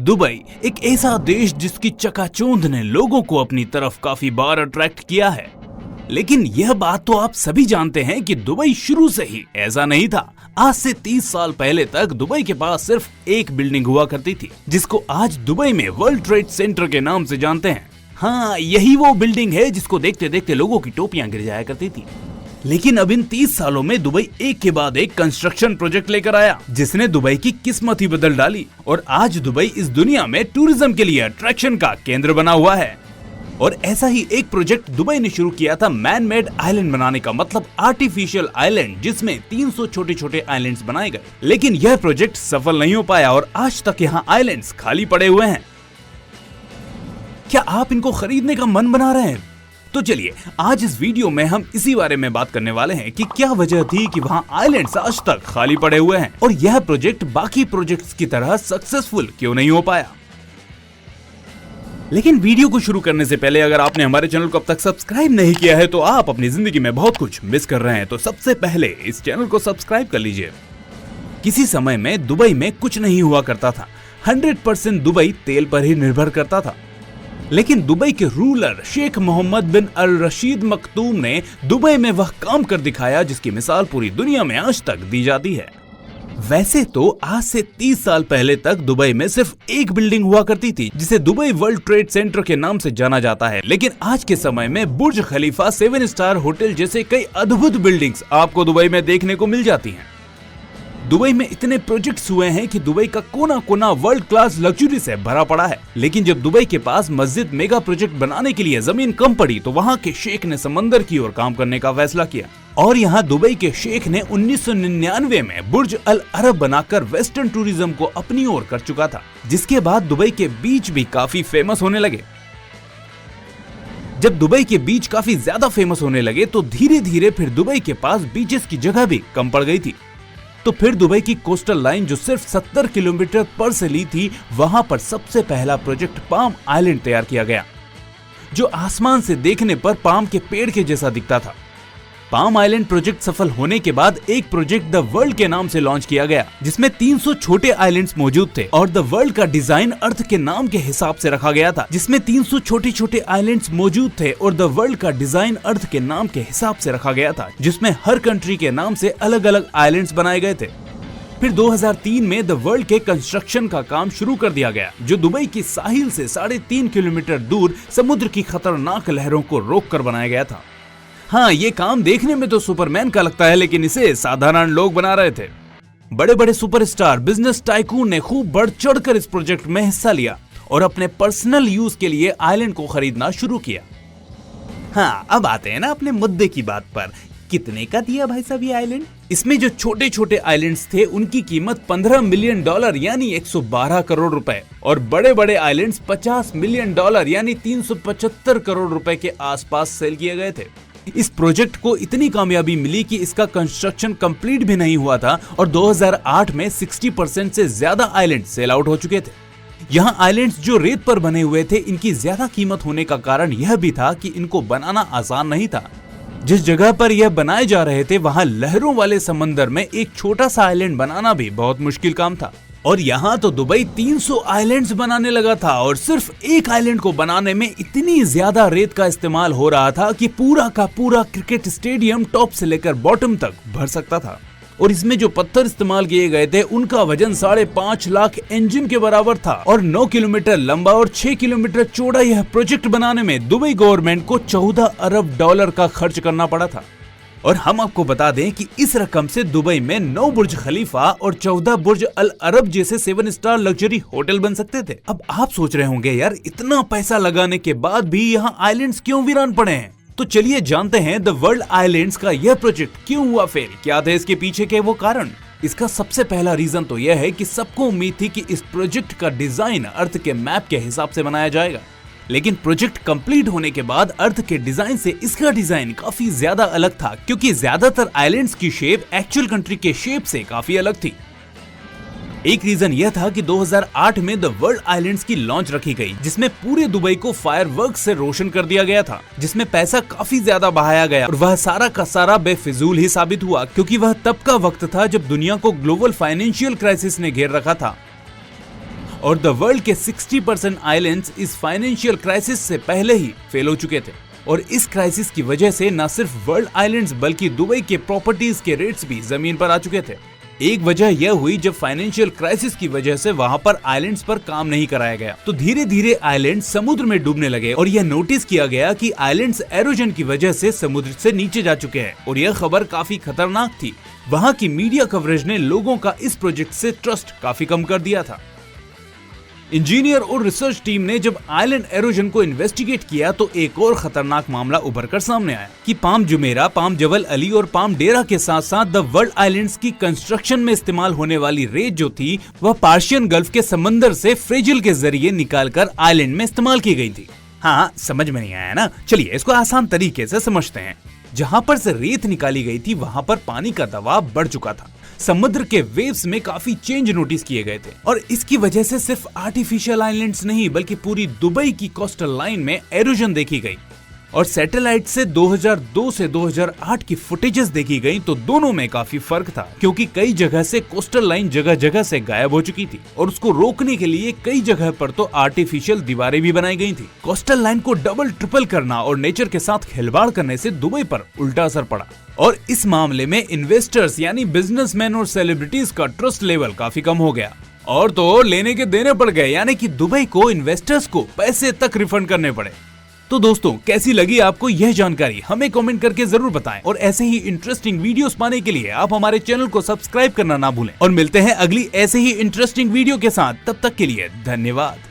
Dubai एक ऐसा देश जिसकी चकाचौंध ने लोगों को अपनी तरफ काफी बार अट्रैक्ट किया है। लेकिन यह बात तो आप सभी जानते हैं कि दुबई शुरू से ही ऐसा नहीं था। आज से 30 साल पहले तक दुबई के पास सिर्फ एक बिल्डिंग हुआ करती थी, जिसको आज दुबई में वर्ल्ड ट्रेड सेंटर के नाम से जानते हैं। हाँ, यही वो बिल्डिंग है जिसको देखते देखते लोगों की टोपियां गिर जाया करती थी। लेकिन अब इन 30 सालों में दुबई एक के बाद एक कंस्ट्रक्शन प्रोजेक्ट लेकर आया, जिसने दुबई की किस्मत ही बदल डाली। और आज दुबई इस दुनिया में टूरिज्म के लिए अट्रैक्शन का केंद्र बना हुआ है। और ऐसा ही एक प्रोजेक्ट दुबई ने शुरू किया था, मैन मेड आइलैंड बनाने का, मतलब आर्टिफिशियल आइलैंड, जिसमें 300 छोटे छोटे आइलैंड्स बनाए गए। लेकिन यह प्रोजेक्ट सफल नहीं हो पाया और आज तक यहाँ आइलैंड्स खाली पड़े हुए हैं। क्या आप इनको खरीदने का मन बना रहे हैं? तो चलिए, आज इस वीडियो में हम इसी बारे में बात करने वाले हैं कि क्या वजह थी कि वहाँ आइलैंड्स आज तक खाली पड़े हुए हैं और यह प्रोजेक्ट बाकी प्रोजेक्ट्स की तरह सक्सेसफुल क्यों नहीं हो पाया। लेकिन वीडियो को शुरू करने से पहले अगर आपने हमारे चैनल को अब तक सब्सक्राइब नहीं किया है तो आप अपनी जिंदगी में बहुत कुछ मिस कर रहे हैं। तो सबसे पहले इस चैनल को सब्सक्राइब कर लीजिए। किसी समय में दुबई में कुछ नहीं हुआ करता था। 100% दुबई तेल पर ही निर्भर करता था। लेकिन दुबई के रूलर शेख मोहम्मद बिन अल रशीद मखतूम ने दुबई में वह काम कर दिखाया जिसकी मिसाल पूरी दुनिया में आज तक दी जाती है। वैसे तो आज से 30 साल पहले तक दुबई में सिर्फ एक बिल्डिंग हुआ करती थी, जिसे दुबई वर्ल्ड ट्रेड सेंटर के नाम से जाना जाता है। लेकिन आज के समय में बुर्ज खलीफा, 7 स्टार होटल जैसे कई अद्भुत बिल्डिंग्स आपको दुबई में देखने को मिल जाती हैं। दुबई में इतने प्रोजेक्ट्स हुए हैं कि दुबई का कोना कोना वर्ल्ड क्लास लग्जरी से भरा पड़ा है। लेकिन जब दुबई के पास मस्जिद मेगा प्रोजेक्ट बनाने के लिए जमीन कम पड़ी तो वहाँ के शेख ने समंदर की ओर काम करने का फैसला किया। और यहाँ दुबई के शेख ने 1999 में बुर्ज अल अरब बनाकर वेस्टर्न टूरिज्म को अपनी ओर कर चुका था, जिसके बाद दुबई के बीच भी काफी फेमस होने लगे। जब दुबई के बीच काफी ज्यादा फेमस होने लगे तो धीरे धीरे फिर दुबई के पास बीचेस की जगह भी कम पड़ गई थी। तो फिर दुबई की कोस्टल लाइन जो सिर्फ 70 किलोमीटर पर से ली थी, वहां पर सबसे पहला प्रोजेक्ट पाम आइलैंड तैयार किया गया, जो आसमान से देखने पर पाम के पेड़ के जैसा दिखता था। पाम आइलैंड प्रोजेक्ट सफल होने के बाद एक प्रोजेक्ट द वर्ल्ड के नाम से लॉन्च किया गया, जिसमें 300 छोटे आइलैंड्स मौजूद थे और द वर्ल्ड का डिजाइन अर्थ के नाम के हिसाब से रखा गया था, जिसमें 300 छोटे छोटे आइलैंड्स मौजूद थे और द वर्ल्ड का डिजाइन अर्थ के नाम के हिसाब से रखा गया था, जिसमें हर कंट्री के नाम से अलग अलग आइलैंड्स बनाए गए थे। फिर 2003 में द वर्ल्ड के कंस्ट्रक्शन का काम शुरू कर दिया गया, जो दुबई की साहिल से 3.5 किलोमीटर दूर समुद्र की खतरनाक लहरों को रोक कर बनाया गया था। हाँ, ये काम देखने में तो सुपरमैन का लगता है, लेकिन इसे साधारण लोग बना रहे थे। बड़े बड़े सुपरस्टार, बिजनेस टाइकून ने खूब बढ़ चढ़कर इस प्रोजेक्ट में हिस्सा लिया और अपने पर्सनल यूज के लिए आइलैंड को खरीदना शुरू किया। हाँ, अब आते हैं ना अपने मुद्दे की बात पर। कितने का दिया भाई साहब ये आइलैंड? इसमें जो छोटे छोटे आइलैंड्स थे उनकी कीमत $15 मिलियन यानी 112 करोड़ रुपए, और बड़े बड़े आइलैंड्स $50 मिलियन यानी 375 करोड़ रुपए के आसपास सेल किए गए थे। इस प्रोजेक्ट को इतनी कामयाबी मिली कि इसका कंस्ट्रक्शन कंप्लीट भी नहीं हुआ था और 2008 में 60% से ज्यादा आइलैंड सेल आउट हो चुके थे। यहाँ आइलैंड्स जो रेत पर बने हुए थे, इनकी ज्यादा कीमत होने का कारण यह भी था कि इनको बनाना आसान नहीं था। जिस जगह पर यह बनाए जा रहे थे वहाँ लहरों वाले समंदर में एक छोटा सा आइलैंड बनाना भी बहुत मुश्किल काम था। और यहाँ तो दुबई 300 आइलैंड्स बनाने लगा था और सिर्फ एक आइलैंड को बनाने में इतनी ज्यादा रेत का इस्तेमाल हो रहा था कि पूरा का पूरा क्रिकेट स्टेडियम टॉप से लेकर बॉटम तक भर सकता था। और इसमें जो पत्थर इस्तेमाल किए गए थे उनका वजन 5.5 लाख इंजन के बराबर था। और 9 किलोमीटर लंबा और 6 किलोमीटर चौड़ा यह प्रोजेक्ट बनाने में दुबई गवर्नमेंट को $14 अरब का खर्च करना पड़ा था। और हम आपको बता दें कि इस रकम से दुबई में 9 बुर्ज खलीफा और 14 बुर्ज अल अरब जैसे 7 स्टार लग्जरी होटल बन सकते थे। अब आप सोच रहे होंगे, यार इतना पैसा लगाने के बाद भी यहाँ आइलैंड्स क्यों वीरान पड़े हैं? तो चलिए जानते हैं द वर्ल्ड आइलैंड्स का यह प्रोजेक्ट क्यों हुआ फेल, क्या थे इसके पीछे के वो कारण। इसका सबसे पहला रीजन तो यह है कि सबको उम्मीद थी कि इस प्रोजेक्ट का डिजाइन अर्थ के मैप के हिसाब से बनाया जाएगा। लेकिन प्रोजेक्ट कंप्लीट होने के बाद अर्थ के डिजाइन से इसका डिजाइन काफी ज्यादा अलग था, क्योंकि ज्यादातर आइलैंड्स की शेप एक्चुअल कंट्री के शेप से काफी अलग थी। एक रीजन यह था कि 2008 में द वर्ल्ड आइलैंड्स की लॉन्च रखी गई, जिसमें पूरे दुबई को फायरवर्क से रोशन कर दिया गया था, जिसमें पैसा काफी ज्यादा बहाया गया और वह सारा का सारा बेफिजूल ही साबित हुआ, क्योंकि वह तब का वक्त था जब दुनिया को ग्लोबल फाइनेंशियल क्राइसिस ने घेर रखा था। और द वर्ल्ड के 60% आइलैंड्स इस फाइनेंशियल क्राइसिस से पहले ही फेल हो चुके थे। और इस क्राइसिस की वजह से न सिर्फ वर्ल्ड आइलैंड्स बल्कि दुबई के प्रॉपर्टीज के रेट्स भी जमीन पर आ चुके थे। एक वजह यह हुई जब फाइनेंशियल क्राइसिस की वजह से वहां पर आइलैंड्स पर काम नहीं कराया गया तो धीरे धीरे आइलैंड समुद्र में डूबने लगे और यह नोटिस किया गया कि आइलैंड्स एरोजन की वजह से समुद्र से नीचे जा चुके हैं और यह खबर काफी खतरनाक थी। वहां की मीडिया कवरेज ने लोगों का इस प्रोजेक्ट से ट्रस्ट काफी कम कर दिया था। इंजीनियर और रिसर्च टीम ने जब आइलैंड एरोजन को इन्वेस्टिगेट किया तो एक और खतरनाक मामला उभर कर सामने आया कि पाम जुमेरा, पाम जबल अली और पाम डेरा के साथ साथ द वर्ल्ड आइलैंड्स की कंस्ट्रक्शन में इस्तेमाल होने वाली रेत जो थी वह पर्शियन गल्फ के समंदर से फ्रेजिल के जरिए निकालकर आइलैंड में इस्तेमाल की गई थी। हाँ, समझ में नहीं आया ना? चलिए इसको आसान तरीके से समझते हैं। जहाँ पर से रेत निकाली गई थी वहाँ पर पानी का दबाव बढ़ चुका था। समुद्र के वेव्स में काफी चेंज नोटिस किए गए थे और इसकी वजह से सिर्फ आर्टिफिशियल आइलैंड्स नहीं बल्कि पूरी दुबई की कोस्टल लाइन में एरोजन देखी गई। और सैटेलाइट से 2002 से 2008 की फुटेजेस देखी गई तो दोनों में काफी फर्क था क्योंकि कई जगह से कोस्टल लाइन जगह जगह से गायब हो चुकी थी और उसको रोकने के लिए कई जगह पर तो आर्टिफिशियल दीवारें भी बनाई गई थी। कोस्टल लाइन को डबल ट्रिपल करना और नेचर के साथ खिलवाड़ करने से दुबई पर उल्टा असर पड़ा और इस मामले में इन्वेस्टर्स यानी बिजनेसमैन और सेलिब्रिटीज का ट्रस्ट लेवल काफी कम हो गया और तो लेने के देने पड़ गए, यानी कि दुबई को इन्वेस्टर्स को पैसे तक रिफंड करने पड़े। तो दोस्तों, कैसी लगी आपको यह जानकारी हमें कमेंट करके जरूर बताएं और ऐसे ही इंटरेस्टिंग वीडियोस पाने के लिए आप हमारे चैनल को सब्सक्राइब करना ना भूलें और मिलते हैं अगली ऐसे ही इंटरेस्टिंग वीडियो के साथ। तब तक के लिए धन्यवाद।